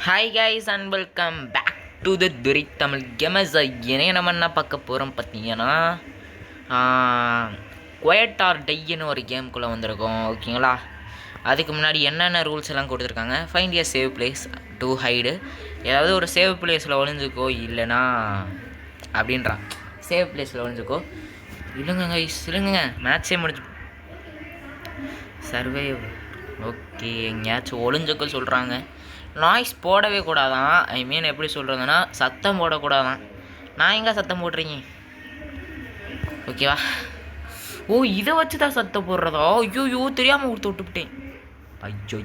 Hi guys and welcome back to the Durai Tamil gamers. நம்ம என்ன பார்க்க போகிறோம் பார்த்தீங்கன்னா குவைட் ஆர் டைன்னு ஒரு கேமுக்குள்ளே வந்திருக்கோம். ஓகேங்களா, அதுக்கு முன்னாடி என்னென்ன ரூல்ஸ் எல்லாம் கொடுத்துருக்காங்க. Find a save place to hide, ஏதாவது ஒரு சேவ் பிளேஸில் ஒளிஞ்சுக்கோ, இல்லைனா அப்படின்றான். சேவ் பிளேஸில் ஒளிஞ்சுக்கோ. இல்லைங்க கைஸ், இல்லைங்க, மேட்ச்சே முடிஞ்சு. சர்வைவ். ஓகே, எங்கேயாச்சும் ஒளிஞ்சுக்கோ சொல்கிறாங்க. நாய்ஸ் போடவே கூடாதான். ஐ மீன் எப்படி சொல்கிறதுன்னா, சத்தம் போடக்கூடாதான். நான் எங்கே சத்தம் போடுறீங்க? ஓகேவா? ஓ, இதை வச்சு தான் சத்தம் போடுறதா? ஐயோ, தெரியாமல் ஒரு தொட்டு விட்டேன். ஐயோ,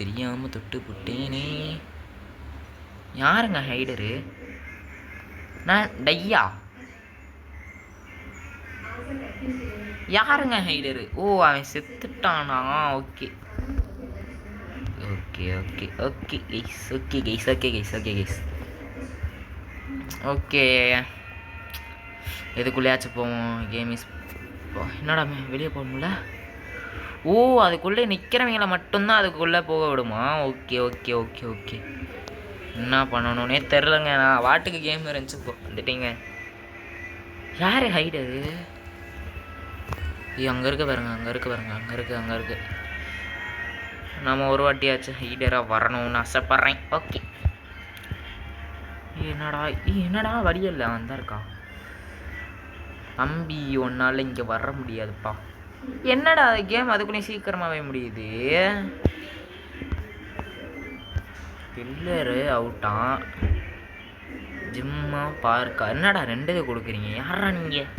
தெரியாமல் தொட்டு விட்டேனே. யாருங்க ஹைடரு? நான் டையா? யாருங்க ஹைடரு? ஓ, அவன் செத்துட்டானா? Okay okay okay okay guys, okay guys, okay guys, okay guys, okay. எதுக்குள்ளேயாச்சும் போவோம். கேம் இஸ் என்னடா வெளியே போகணும்ல? ஓ, அதுக்குள்ளே நிற்கிறவங்களை மட்டும்தான் அதுக்குள்ளே போக விடுமா? Okay okay okay okay. என்ன பண்ணணுன்னே தெரிலங்க. நான் வாட்டுக்கு கேம் இருந்துச்சு வந்துட்டீங்க. யார் ஹைடரு? அங்கே இருக்க பாருங்க, அங்கே இருக்க பாருங்க, அங்கே இருக்கு. நம்ம ஒரு வாட்டியாச்சும் ஹைடராக வரணும்னு ஆசைப்பட்றேன். ஓகே. என்னடா வழியில்லை, அவன் தான் இருக்கா. தம்பி, ஒன்றால் இங்கே வர முடியாதுப்பா. என்னடா கேம் அதுக்குள்ளே சீக்கிரமாகவே முடியுது. கில்லரு அவுட்டான். ஜிம்மா பார்க்கா. என்னடா ரெண்டு கொடுக்குறீங்க? யாரா நீங்கள்?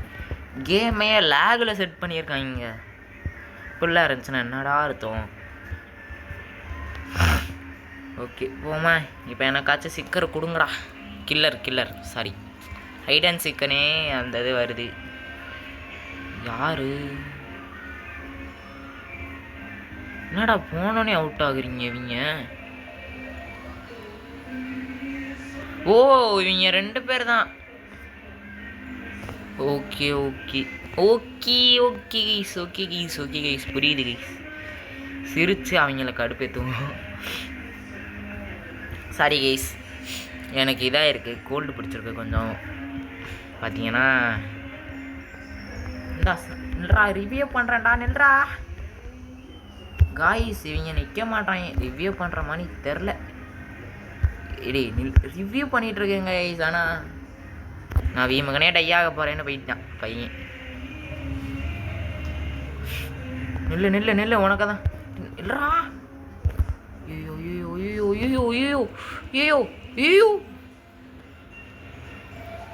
கேமே லேகில் செட் பண்ணியிருக்காங்க. ஃபுல்லாக இருந்துச்சுன்னா என்னடா அர்த்தம்? ஓகே, போமா. இப்போ எனக்காச்சும் சிக்கர் கொடுங்கடா. கில்லர் சாரி, ஹைட் அண்ட் சிக்கனே அந்த இது வருது. யாரு? என்னடா போனோடனே அவுட் ஆகுறீங்க இவங்க? ஓ, இவங்க ரெண்டு பேர் தான். Okay okay okay okay guys, okay guys, okay guys, புரியுது கைஸ். சிரித்து அவங்கள கடுப்பேற்றுவோம். சாரி கைஸ், எனக்கு இதாக இருக்குது, கோல்டு பிடிச்சிருக்கு கொஞ்சம். பார்த்தீங்கன்னா நில்றா, ரிவ்யூ பண்ணுறேன்டா, நில்றா காய்ஸ். இவங்க நிற்க மாட்டாங்க. ரிவ்யூ பண்ணுற மாதிரி தெரில. இடி ரிவ்யூ பண்ணிகிட்ருக்கேங்க கைஸ். ஆனால் நான் வீமகனே டையாக போகிறேன்னு போயிட்டான் பையன். நில்லு உனக்கு தான். இல்லைடா. ஐயோ,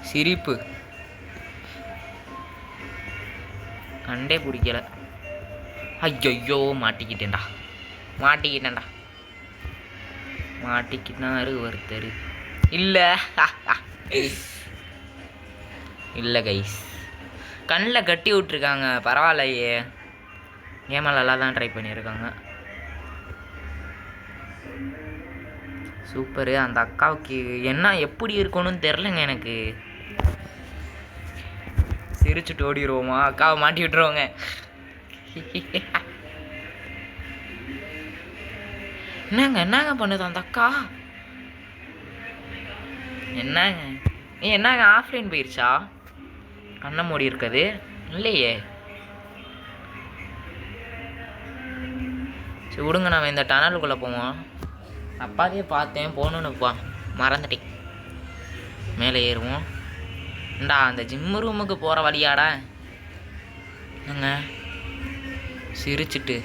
சிரிப்பு கண்டே பிடிக்கல. ஐயோ, மாட்டிக்கிட்டேன்டா. மாட்டிக்கிட்டாரு ஒருத்தர். இல்லை கைஸ், கண்ணில் கட்டி விட்ருக்காங்க. பரவாயில்லையே, கேமல் நல்லா தான் ட்ரை பண்ணியிருக்காங்க. சூப்பரு. அந்த அக்காவுக்கு என்ன எப்படி இருக்கணும்னு தெரிலங்க எனக்கு. சிரிச்சுட்டு ஓடிடுவோமா? அக்காவை மாட்டி விட்டுருவோங்க. என்னங்க பண்ணுது அந்த அக்கா? என்னங்க ஆஃப்லைன் போயிடுச்சா? கண்ணை மூடி இருக்குது இல்லையே. சரி விடுங்க, நம்ம இந்த டனலுக்குள்ளே போவோம். அப்பாவே பார்த்தேன், போகணுன்னுப்பா மறந்துட்டேன். மேலே ஏறுவோம். ஏண்டா அந்த ஜிம்மு ரூமுக்கு போகிற வழியாடா? என்னங்க சிரிச்சுட்டு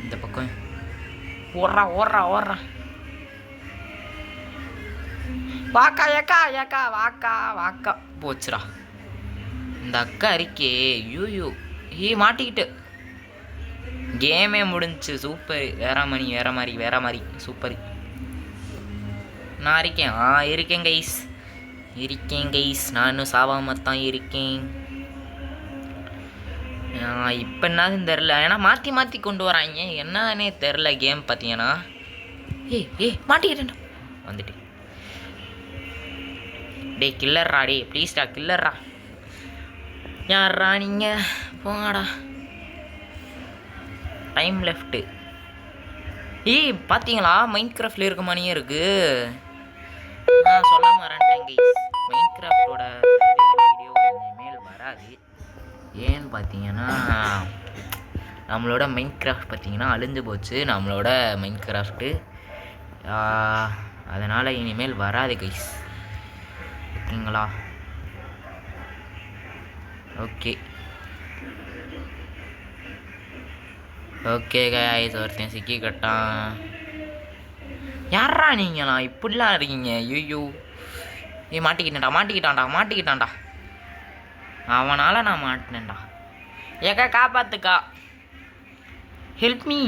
இந்த பக்கம் ஓடுறா. வாக்கா போச்சுடா இந்த அக்கா இருக்கே. ஐயோ, மாட்டிக்கிட்டு கேமே முடிஞ்சு. சூப்பர். வேற மாதிரி சூப்பர். நான் இருக்கேன் கைஸ். நான் இன்னும் சாவாமல் தான் இருக்கேன். இப்போ என்னதுன்னு தெரில. ஏன்னா மாற்றி கொண்டு வராங்க. என்னன்னே தெரில கேம். பார்த்தீங்கன்னா மாட்டிக்கிட்டேன் வந்துட்டேன். டே கில்லர்ரா, டே ப்ளீஸ்டா கில்லர்ரா. யாரா நீங்கள்? போங்கடா. Time left. ஏய் பார்த்தீங்களா மைண்ட் கிராஃப்டில் இருக்க மாதிரியே இருக்குது. நான் சொல்ல மறந்துட்டேன் கைஸ், மைண்ட் கிராஃப்டோட வீடியோ இனிமேல் வராது. ஏன்னு பார்த்தீங்கன்னா நம்மளோட மைண்ட் கிராஃப்ட் பார்த்தீங்கன்னா அழிஞ்சு போச்சு நம்மளோட மைண்ட் கிராஃப்ட்டு. அதனால் இனிமேல் வராது கைஸ், ஓகேங்களா? ஓகே ஓகே கைஸ், ஒருத்தன் சிக்கிக்கிட்டான். யாரா நீங்களா இப்படிலாம் இருக்கீங்க? ஐயோ மாட்டிக்கிட்டான்டா. அவனால் நான் மாட்டினேன்டா. ஏக்கா காப்பாத்துக்கா, ஹெல்ப் மீ.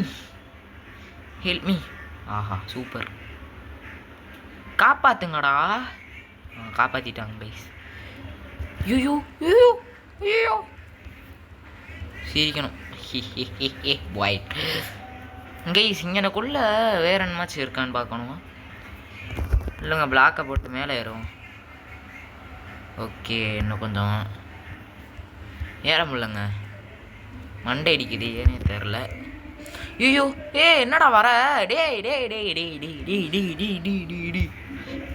ஆஹா சூப்பர், காப்பாத்துங்கடா. காப்பாற்றிட்டாங்க கைஸ். ஐயோ சிரிக்கணும். ஒயிட் கைஸ், இங்கனக்குள்ளே வேறு என்னமாச்சும் இருக்கான்னு பார்க்கணுமா? இல்லைங்க, பிளாக்கை போட்டு மேலே ஏறும். ஓகே, இன்னும் கொஞ்சம் ஏற முடியலங்க, மண்டை அடிக்குது ஏன்னே தெரில. ஐயோ என்னடா வர? டேய்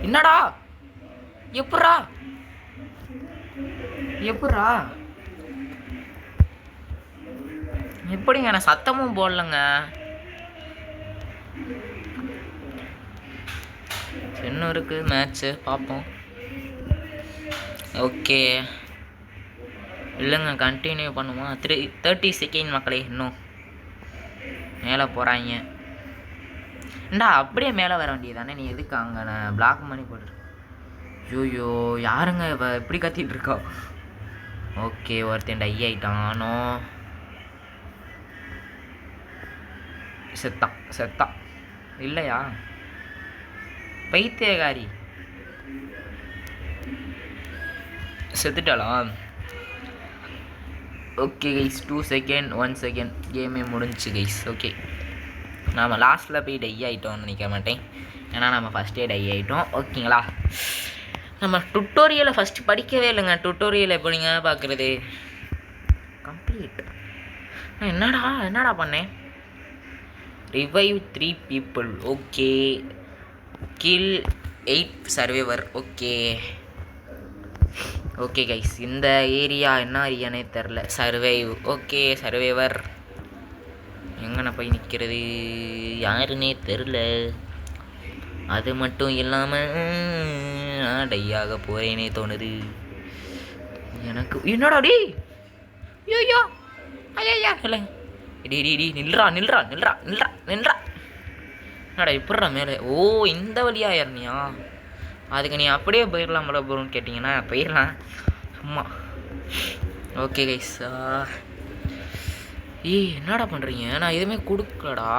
என்னடா? எப்பட்றா எப்படிங்க? நான் சத்தமும் போடலங்க. இன்னும் இருக்கு மேட்ச்சு, பார்ப்போம். ஓகே இல்லைங்க, கண்டினியூ பண்ணுவோம். 30 செகண்ட் மக்களே, இன்னும் மேலே போகிறாங்க. ஏண்டா அப்படியே மேலே வர வேண்டியது தானே, நீ எதுக்கு அங்கே நான் பிளாக் பண்ணி போட்டு? ஐயோ யாருங்க இப்போ இப்படி கத்திட்டு இருக்கா? ஓகே, ஒருத்தன் டை ஆயிட்டானோ, செத்தா இல்லையா? பைத்தியகாரி செத்துட்டாளா? ஓகே கைஸ், 2 செகண்ட் 1 செகண்ட் கேமே முடிஞ்சிச்சு கைஸ். ஓகே, நாம் லாஸ்ட்டில் போய் டை ஆகிட்டோம்னு நினைக்க மாட்டேன், ஏன்னா நம்ம ஃபஸ்ட்டே டை ஆகிட்டோம். ஓகேங்களா? நம்ம டுட்டோரியலை ஃபஸ்ட்டு படிக்கவே இல்லைங்க. டுட்டோரியல் எப்படிங்க பார்க்குறது? கம்ப்ளீட். என்னடா பண்ணேன்? Revive 3 people. Okay, kill 8 survivor. Okay guys, இந்த ஏரியா என்ன ஏரியானே தெரில. சர்வைவ். ஓகே, சர்வைவர் எங்கன போய் நிற்கிறது யாருன்னே தெரில. அது மட்டும் இல்லாமல் நான் டையாக போகிறேனே தோணுது எனக்கு. என்னடா டி? ஐயோ ஐயா இல்லைங்க, டி நில்றா. என்னடா இப்பட்றா மேலே? ஓ இந்த வழியா ஏறினியா? அதுக்கு நீ அப்படியே போயிடலாம் ப்ரோன்னு கேட்டிங்கன்னா போயிடலாம் சும்மா. ஓகே கைஸ், என்னடா பண்ணுறீங்க? நான் எதுவுமே கொடுக்கலடா.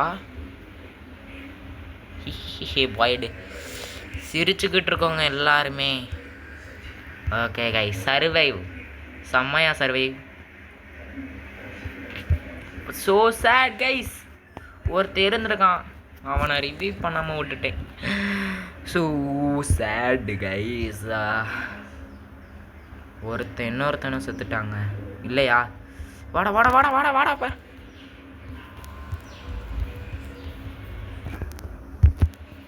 பாய்டு சிரிச்சுக்கிட்டு இருக்கோங்க எல்லாருமே. ஓகே கைஸ், சர்வைவ், செம்மையா சர்வைவ். ஸோ சேட் கைஸ், ஒருத்தர் இருந்திருக்கான், அவனை ரிவ்யூ பண்ணாமல் விட்டுட்டேன். So sad guys. இன்னொருத்தனும் செத்துட்டாங்க இல்லையா? வாடாப்பா.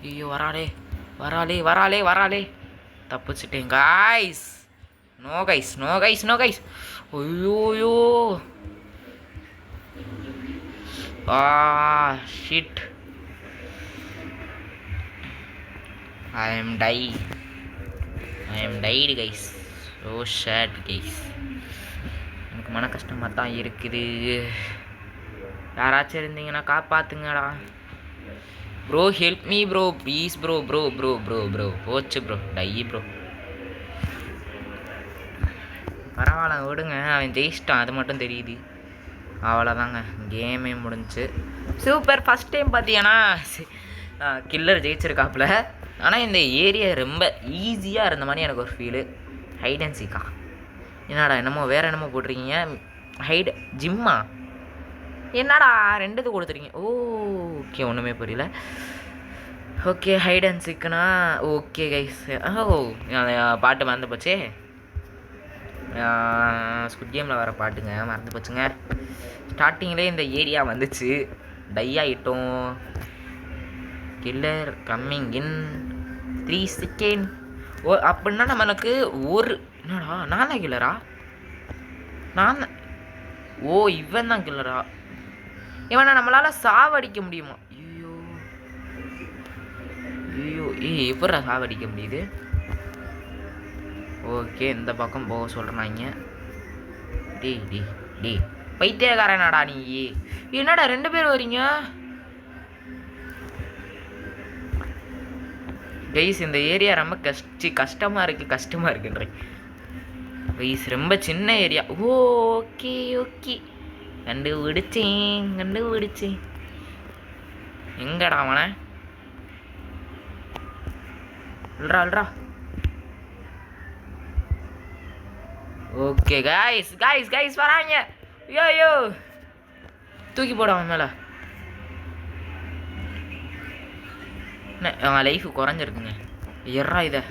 ஐயோ வராளே. தப்பிச்சிட்டேன் கைஸ். No guys. ஐயோ shit, I am died guys. So sad guys. எனக்கு மன கஷ்டமாக தான் இருக்குது. யாராச்சும் இருந்தீங்கன்னா காப்பாற்றுங்கடா. Bro help me bro, please bro. போச்சு ப்ரோ, டை ப்ரோ. பரவாயில்ல விடுங்க, அவன் ஜெயிச்சிட்டான், அது மட்டும் தெரியுது. அவ்வளோதாங்க, கேமே முடிஞ்சு. சூப்பர். ஃபஸ்ட் டைம் பார்த்தீங்கன்னா கில்லர் ஜெயிச்சிருக்காப்புல. ஆனால் இந்த ஏரியா ரொம்ப ஈஸியாக இருந்த மாதிரி எனக்கு ஒரு ஃபீலு. ஹைட் அண்ட் சீக்கா என்னடா வேறு என்னமோ போட்டிருக்கீங்க. ஜிம்மா என்னடா 2 கொடுத்துருக்கீங்க? ஓகே, ஒன்றுமே புரியல. ஓகே, ஹைட் அண்ட் சீக்குனா ஓகே கைஸ். பாட்டு மறந்து போச்சே, ஸ்குட் கேமில் வர பாட்டுங்க மறந்து போச்சுங்க. ஸ்டார்டிங்லேயே இந்த ஏரியா வந்துச்சு, டை ஆகிட்டோம். Killer coming in 3 second. ஓ அப்படின்னா நம்மளுக்கு ஒரு என்னடா நான் தான் கில்லரா? நான் ஓ இவன் தான் கில்லரா? இவனை நம்மளால் சாவடிக்க முடியுமா? ஐயோ ஐயோ எப்படா சாவடிக்க முடியுது? ஓகே இந்த பக்கம் போக சொல்கிறாங்க. டேய் டேய் டேய் பைத்தியக்காரனாடா நீ? என்னடா 2 பேர் வரீங்க? கைஸ் இந்த ஏரியா ரொம்ப கஷ்டமாக இருக்குன்றேன் கைஸ். ரொம்ப சின்ன ஏரியா. ஓகே ஓகே கண்டுபிடிச்சேன். எங்கடா அவனை? அல்றா. ஓகே கைஸ் வராங்க. ஐயோ தூக்கி போட அவன் மேலே. அவன் லைஃப் குறைஞ்சிருக்குங்க. எறா இதை.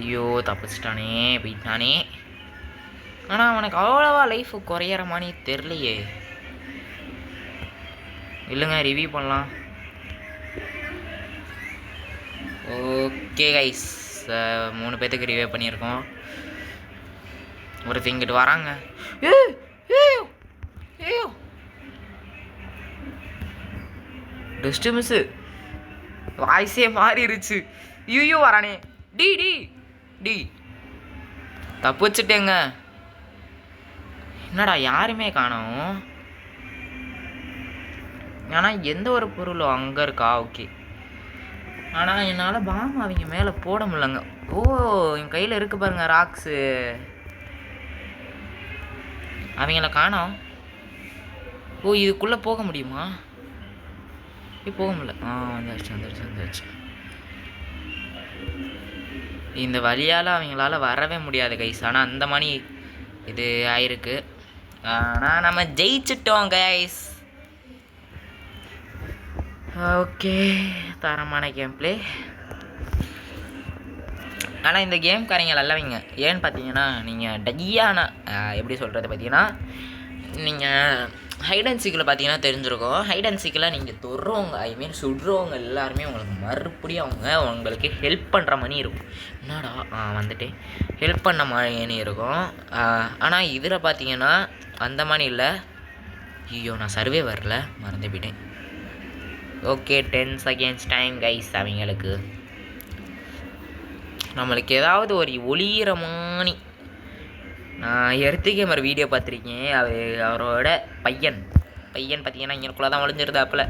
ஐயோ தப்பிச்சிட்டானே போயிட்டானே. ஆனால் அவனுக்கு அவ்வளோவா லைஃப் குறையிற மாதிரி தெரிலையே. இல்லைங்க ரிவ்யூ பண்ணலாம். ஓகே கைஸ் 3 பேர்த்துக்கு ரிவ்யூ பண்ணியிருக்கோம். ஒருத்தர் இங்கிட்டு வராங்க. ஏயோ டஸ்ட் மிஸ்ஸு வாய்ஸே மாறிடுச்சு. ஐயோ வரானே. டி தப்பு வச்சுட்டேங்க. என்னடா யாருமே காணோம். ஆனால் எந்த ஒரு பொருளும் அங்கே இருக்கா? ஓகே. ஆனால் என்னால் பாம் அவங்க மேலே போட முடியலங்க. ஓ என் கையில் இருக்கு பாருங்க ராக்ஸு. அவங்கள காணோம். ஓ இதுக்குள்ளே போக முடியுமா? போக முடியல. வந்துருச்சு. இந்த வழியால் அவங்களால வரவே முடியாது கைஸ். ஆனால் அந்த மாதிரி இது ஆயிருக்கு. ஆனால் நம்ம ஜெயிச்சிட்டோம் கைஸ். ஓகே தரமான கேம் பிளே. ஆனால் இந்த கேம்காரங்க நல்லவங்க. ஏன்னு பார்த்தீங்கன்னா நீங்கள் டையான எப்படி சொல்கிறது பார்த்தீங்கன்னா, நீங்கள் ஹைட் அண்ட் சீக்கில் பார்த்தீங்கன்னா தெரிஞ்சிருக்கும். ஹைட் அண்ட் சீக்கில் நீங்கள் தொடுறவங்க சுடுறவங்க எல்லாருமே உங்களுக்கு மறுபடியும் உங்களுக்கு ஹெல்ப் பண்ணுற மாதிரி இருக்கும். என்னடா வந்துட்டு ஹெல்ப் பண்ண மாதிரி இருக்கும். ஆனால் இதில் பார்த்தீங்கன்னா அந்த மாதிரி இல்லை. ஐயோ நான் சர்வே வரல, மறந்து போயிட்டேன். Okay 10 seconds time guys. அவங்களுக்கு நம்மளுக்கு ஏதாவது ஒரு ஒளியிற மாதிரி. நான் எர்த்து கேமர் வீடியோ பார்த்துருக்கேன். அவரோட பையன் பார்த்தீங்கன்னா இங்கனக்குள்ளே தான் ஒளிஞ்சிருந்தாப்புல.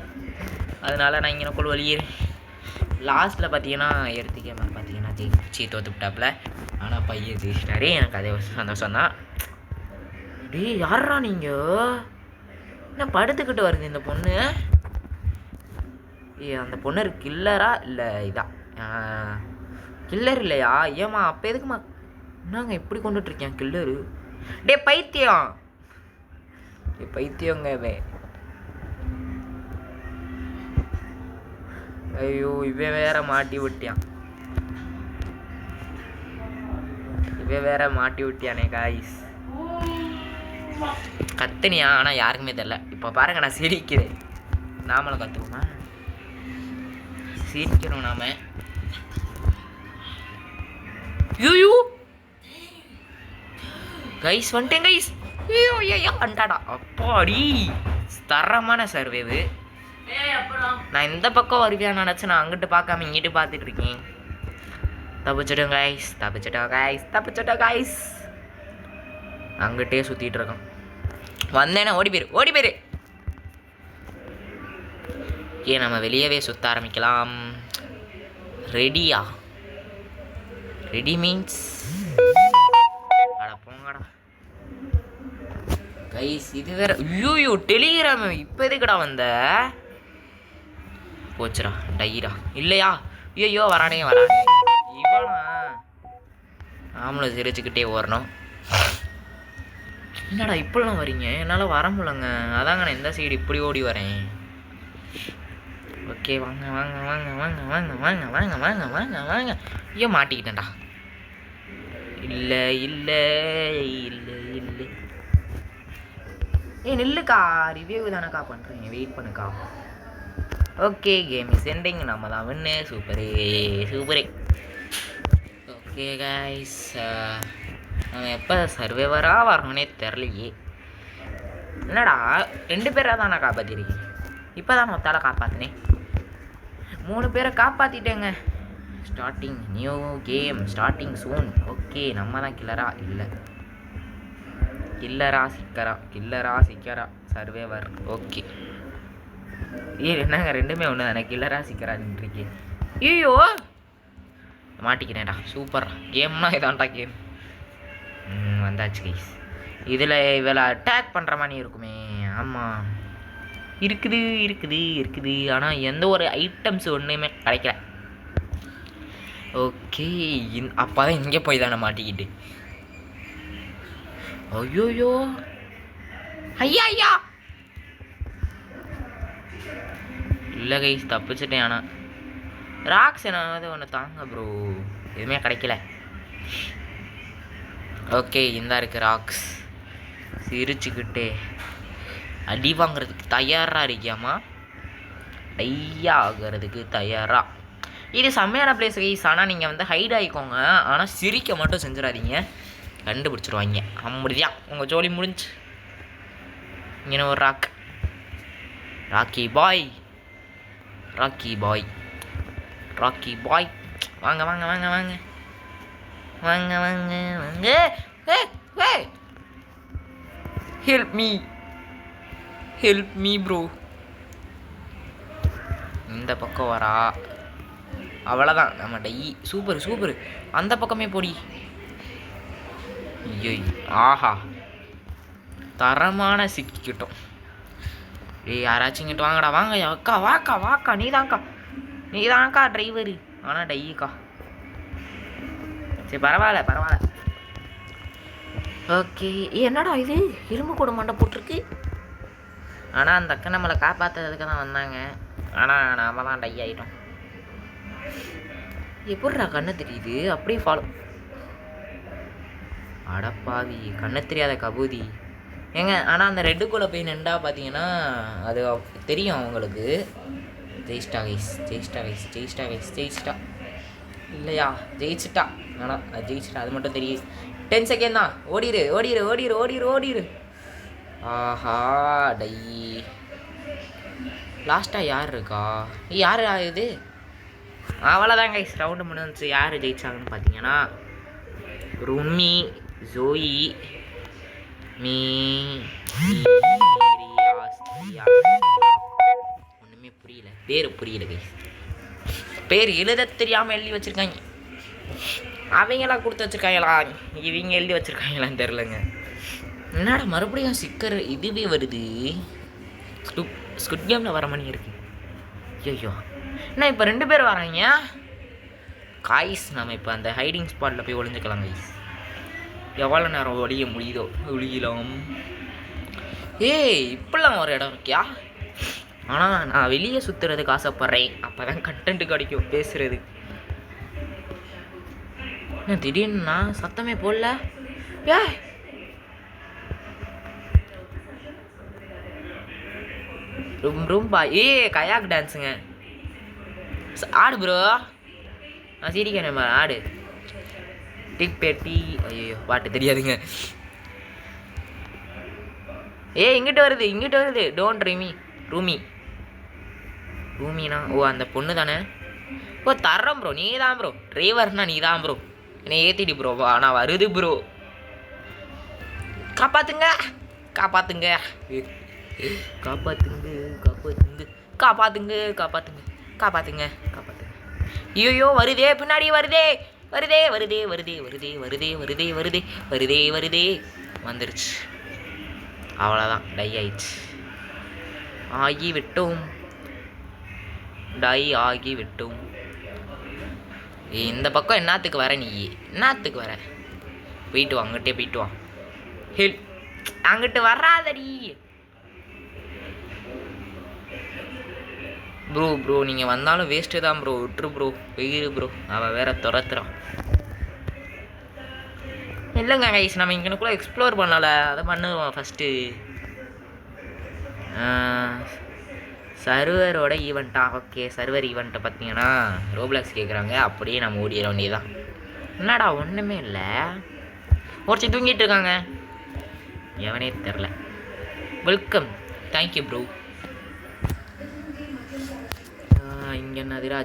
அதனால நான் இங்கனக்குள்ள ஒளியிறேன். லாஸ்ட்டில் பார்த்தீங்கன்னா எர்த்து கேமர் பார்த்தீங்கன்னா தோற்று விட்டாப்புல. ஆனால் பையன் ஜெயிச்சிட்டாரு. எனக்கு அதே சந்தோஷம் தான். டேய் யாரா நீங்கள்? என்ன படுத்துக்கிட்டு வருது இந்த பொண்ணு? அந்த பொண்ணு கில்லரா இல்லை? இதான் கில்லர் இல்லையா? ஏமா அப்போ எதுக்குமா என்னங்க இப்படி கொண்டுட்ருக்கேன் கில்லரு? டே பைத்தியங்க இவன். ஐயோ இவன் வேற மாட்டி விட்டியானே காய்ஸ். கத்துனியா? ஆனால் யாருக்குமே தெரியல. இப்போ பாருங்க நான் சிரிக்கிறேன். நாமளும் கற்றுக்குமா? சிரிக்கிறோம் நாம. ஐயோ கைஸ் வந்துட்டேன் கைஸ். ஐயோ அண்டாடா அப்பாடி தரமான சர்வேவு. நான் இந்த பக்கம் வருவியான்னு நினச்சி நான் அங்கிட்டு பார்க்காம இங்கிட்டு பார்த்துட்டு இருக்கேன். தப்பிச்சிட்டோம் கைஸ். அங்கிட்டே சுற்றிட்டு இருக்கோம். வந்தேன்னா ஓடி போயிரு. ஏன் நம்ம வெளியவே சுற்ற ஆரம்பிக்கலாம். ரெடியா? ரெடி மீன்ஸ் அட போங்கடா கைஸ். இது வேற. ஐயோ டெலிகிராம் இப்போ எதுக்குடா வந்த? போச்சுடா டைரா இல்லையா? ஐயோ வரானே இவனா? ஆம்பளை சிரிச்சுக்கிட்டே ஓடணும். என்னடா இப்படிலாம் வரீங்க? என்னால் வர முடியலங்க. அதாங்க நான் இந்த சைடு இப்படி ஓடி வரேன். ஓகே வாங்க. ஐயோ மாட்டிக்கிட்டேன்டா. இல்லை நில்லுக்கா. ரிவ்யூ தானக்கா பண்ணுறேன். வெயிட் பண்ணுக்கா. Okay game is ending. நம்ம தான் வின்னு. சூப்பரே சூப்பரே. ஓகே கைஸ், நம்ம எப்போ சர்வேவராக வரணுன்னே தெரிலையே. என்னடா 2 பேராக தான் நான் காப்பாற்றிருக்கேன். இப்போ தான் மொத்தால காப்பாற்றினேன். 3 பேரை காப்பாற்றிட்டேங்க. ஸ்டார்டிங் நியூ கேம் ஸ்டார்டிங் சூன். ஓகே நம்ம தான் கில்லரா? இல்லை, கில்லரா சிக்கரா சர்வேவர். ஓகே என்னங்க 2மே ஒன்று தானே, கில்லரா சிக்கரான்றிருக்கேன். ஐயோ மாட்டிக்கிறேன்டா. சூப்பர் கேம்னா இதான்டா கேம். வந்தாச்சு கைஸ். இதில் இவளை அட்டாக் பண்ணுற மாதிரி இருக்குமே. ஆமாம் இருக்குது. ஆனால் எந்த ஒரு ஐட்டம்ஸ் ஒன்றுமே கிடைக்கல. ஓகே அப்போ தான் இங்கே போய் தானே மாட்டிக்கிட்டு. ஐயோயோ ஐயா இல்லை கைஸ் தப்பிச்சிட்டேன். ஆனால் ராக்ஸ் என்னாவது ஒன்று தாங்க ப்ரோ. எதுவுமே கிடைக்கல. ஓகே இந்த இருக்குது ராக்ஸ். சிரிச்சுக்கிட்டே அடி வாங்கிறதுக்கு தயாராக இருக்கியாமா? ஐயா ஆகிறதுக்கு தயாரா. இது செம்மையான பிளேஸ் கைஸ். ஆனால் நீங்கள் வந்து ஹைட் ஆகிக்கோங்க. ஆனால் சிரிக்க மட்டும் செஞ்சிடாதீங்க, கண்டுபிடிச்சிருவாங்க. அப்படிதான் உங்கள் ஜோலி முடிஞ்சு. இங்கே ஒரு ராக்கி பாய் வாங்க வாங்க வாங்க வாங்க வாங்க வாங்க வாங்க. Help me bro. இந்த பக்கம் வரா. அவ்வளோதான் நம்ம சூப்பர். அந்த பக்கமே போடி. ஐயோ ஆஹா தரமான சிக்கிக்கிட்டோம். யாராச்சும் இங்கிட்டு வாங்கடா. வாங்க அக்கா வாக்கா நீதான்க்கா டிரைவரு. ஆனால் டைக்கா. சரி பரவாயில்ல. ஓகே என்னடா இது இரும்பு கூட மண்டை போட்டிருக்கு. ஆனால் அந்த அக்கா நம்மளை காப்பாற்றுறதுக்கு தான் வந்தாங்க. ஆனால் நாம தான் டை ஆகிட்டோம். எப்படிடா கண்ணு தெரியுது? அப்படியே ஃபாலோ. அடப்பாவி கண்ணு தெரியாத கபூதி ஏங்க. ஆனால் அந்த ரெட்டுக்குள்ளே போய் நின்றா பார்த்தீங்கன்னா அது தெரியும் அவங்களுக்கு. ஜெயிச்சிட்டா இல்லையா? ஜெயிச்சிட்டா. ஆனால் அது ஜெயிச்சிட்டா அது மட்டும் தெரியும். 10 செகண்ட் தான். ஓடிரு. ஆஹா டை. லாஸ்ட்டாக யார் இருக்கா? யார் இது? அவ்வளோதான் கைஸ், ரவுண்டு முடிஞ்சிச்சு. யார் ஜெயிச்சாங்கன்னு பார்த்தீங்கன்னா ருமி, ஜோயி, ஒன்றுமே புரியல. புரியல கைஸ். பேர் எழுத தெரியாமல் எழுதி வச்சுருக்காங்க. அவங்களாம் கொடுத்து வச்சுருக்காங்களா, இவங்க எழுதி வச்சுருக்காங்களான்னு தெரிலங்க. என்னடா மறுபடியும் ஸ்டிக்கர் இதுவே வருது. ஸ்குட் கேமில் வர மணி இருக்கு. ஐயோ என்ன இப்போ 2 பேர் வராங்க காய்ஸ். நம்ம இப்போ அந்த ஹைடிங் ஸ்பாட்டில் போய் ஒளிஞ்சுக்கலாம் கைஸ். எவ்வளோ நேரம் ஒளியலாம். இப்பெல்லாம் ஒரு இடம் இருக்கியா? ஆனால் நான் வெளியே சுற்றுறதுக்கு ஆசைப்பட்றேன். அப்போ தான் கண்டென்ட் கிடைக்கும் பேசுகிறது. திடீர்னு நான் சத்தமே போடல. ரொம்ப கயாக் டான்ஸுங்க. ஆடு ப்ரோ. நான் சிரிக்கிறேன் ஆடு. டிக் பேட்டி. ஐயோ பாட்டு தெரியாதுங்க. இங்கிட்ட வருது. டோன்ட் ரூமினா அந்த பொண்ணு தானே. தர்றோம் ப்ரோ. நீ தான் ப்ரோ டிரைவர்னா. நீ தான் ப்ரோ. என்னை ஏற்றிட்டு ப்ரோ. ஆனால் வருது ப்ரோ. காப்பாத்துங்க. ஐயோ வருதே பின்னாடி. வருதே வந்துருச்சு. அவ்வளோதான் டை ஆகிவிட்டோம். இந்த பக்கம் என்னத்துக்கு வர? நீ என்னத்துக்கு வர? போயிட்டு வா, அங்கிட்டே போயிட்டு வா. அங்கிட்டு வராதடி ப்ரோ. நீங்கள் வந்தாலும் வேஸ்ட்டு தான் ப்ரோ. விட்டுரு ப்ரோ. வெயிரு ப்ரோ. அவள் வேற துரத்துறான். இல்லைங்க கைஸ், நம்ம இங்கனுக்குள்ளே எக்ஸ்ப்ளோர் பண்ணலை. அதை பண்ணுவோம் ஃபஸ்ட்டு. சர்வரோட ஈவெண்ட்டா? ஓகே, சர்வர் ஈவெண்ட்டை பார்த்தீங்கன்னா ரோப்ளாக்ஸ் கேட்குறாங்க. அப்படியே நம்ம ஓடிட வேண்டியதான். என்னடா ஒன்றுமே இல்லை, ஒருத்தி தூங்கிட்டு இருக்காங்க, எவனே தெரில. Welcome, thank you bro. இங்கே என்னதுடா,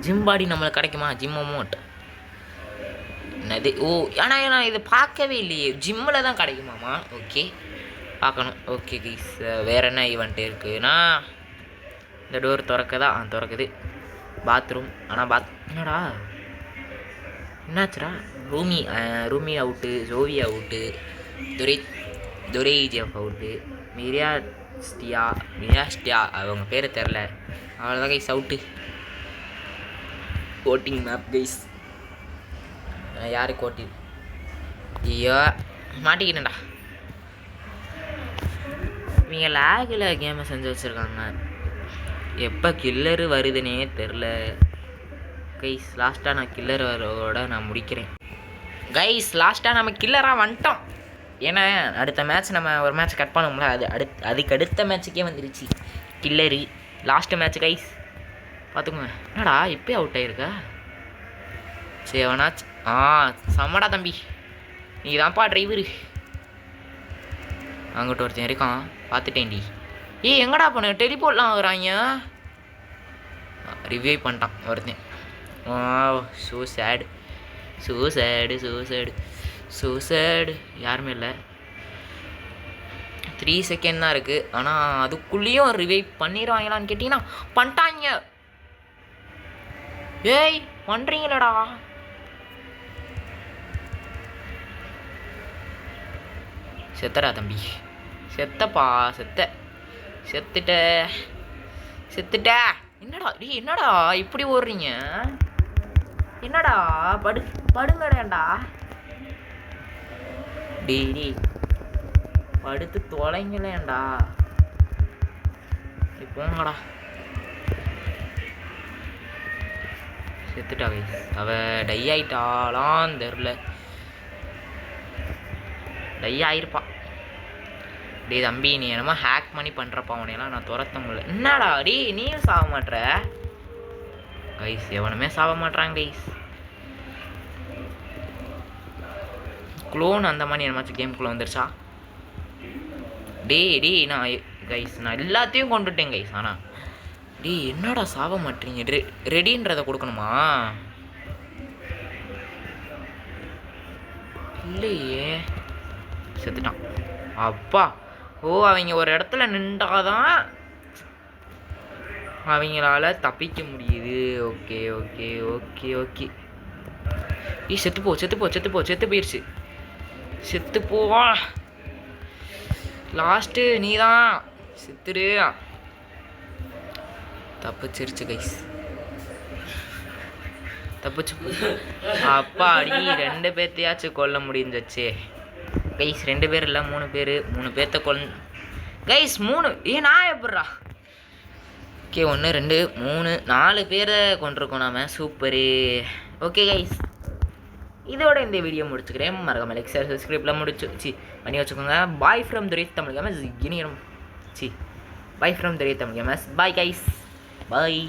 ஜிம் பாடி நம்மளுக்கு கிடைக்குமா? ஜிம் அமௌண்ட் என்னது? ஓ, ஆனால் நான் இதை பார்க்கவே இல்லையே. ஜிம்மில் தான் கிடைக்குமாம்மா? ஓகே, பார்க்கணும். ஓகே கைஸ், வேறு என்ன ஈவெண்ட் இருக்குன்னா, இந்த டோர் திறக்குதா? திறக்குது. பாத்ரூம். ஆனால் என்னடா என்னாச்சுடா? Rumi out, Jovi out, துரைஜிஎஃப் out, மிரியாஸ்டியா அவங்க பேரை தெரில, அவ்வளோதான் guys out. Voting map guys. யாருக்கு ஓட்டி? ஐயோ மாட்டிக்கிட்டேன்டா. இவங்க லேகில் கேமை செஞ்சு வச்சுருக்காங்க. எப்போ கில்லரு வருதுன்னே தெரில கைஸ். லாஸ்ட்டாக நான் கில்லர் வரோட நான் முடிக்கிறேன் கைஸ். லாஸ்ட்டாக நம்ம கில்லராக வந்துட்டோம். ஏன்னா அடுத்த மேட்ச் நம்ம ஒரு மேட்ச் கட் பண்ணோம்ல, அதுக்கு அடுத்த மேட்ச்சுக்கே வந்துருச்சு கில்லரு. லாஸ்ட்டு மேட்ச் கைஸ், பார்த்துக்கோங்க. என்னடா இப்போயே அவுட் ஆகிருக்கா? சரி அவனாச்சு. செம்மடா தம்பி, நீ தான்ப்பா டிரைவரு. அங்கிட்ட ஒருத்தன் இருக்கான், பார்த்துட்டேன்டி. எங்கடா பண்ண? டெலிபோர்ட்லாம் ஆகுறாங்க. ரிவ்யூ பண்ணிட்டான் ஒருத்தன். ஸோ சேடு, ஸோ சேடு, ஸோ சேடு, ஸோ சேடு. யாருமே இல்லை. 3 செகண்ட் தான் இருக்குது. ஆனால் அதுக்குள்ளேயும் ரிவைவ் பண்ணிடுவாங்களான்னு கேட்டிங்கன்னா பண்ணிட்டாங்க. ஏய் பண்ணுறீங்களடா? செத்தடா தம்பி, செத்தப்பா, செத்துட்ட. என்னடா என்னடா இப்படி ஓடுறீங்க? என்னடா படுங்கடா. டேய் படுத்து தொலைங்களேண்டா. போங்கடா. செத்துட்டா கைஸ். அவ டை ஆயிட்டாளான்னு தெரில. டை ஆயிருப்பா. டே தம்பி, நீ என்னமோ ஹேக் பண்ணி பண்ணுறப்பா, உனையெல்லாம் நான் துரத்த முடியல. என்னடா டே நீயும் சாக மாட்ற கைஸ்? எவனுமே சாக மாட்றாங்க கைஸ். க்ளோன் அந்த மாதிரி என்னமாச்சும் கேம்குள்ளே வந்துருச்சா? டே நான் கைஸ் நான் எல்லாத்தையும் கொண்டுட்டேன் கைஸ். ஆனால் டே என்னடா சாக மாட்டீங்க? ரெடின்றதை கொடுக்கணுமா? இல்லையே, செத்துட்டான். அப்பா, அவங்க ஒரு இடத்துல நின்றாதான் அவங்களால தப்பிக்க முடியுது. Okay okay okay okay. செத்து போயிடுச்சு. செத்து போவா. லாஸ்ட்டு நீ தான் செத்துரு. தப்பிச்சிருச்சு கைஸ், தப்பிச்சு. அப்பா அடி, 2 பேர்த்தையாச்சும் கொல்ல முடிஞ்சிச்சு கைஸ். 2 பேர் இல்லை, 3 பேர். 3 பேர்த்த கைஸ். 3 நான் எப்பட்றா? ஓகே, 1 2 3 4 பேரை கொண்டிருக்கோம் நாம. சூப்பரு. ஓகே கைஸ், இதோட இந்த வீடியோ முடிச்சுக்கிறேன். மறக்காம லைக், ஷேர், சப்ஸ்கிரைப்லாம் பண்ணி வச்சுக்கோங்க. Bye from Durai Tamil gamers. Bye from Durai Tamil gamers. Bye guys, bye.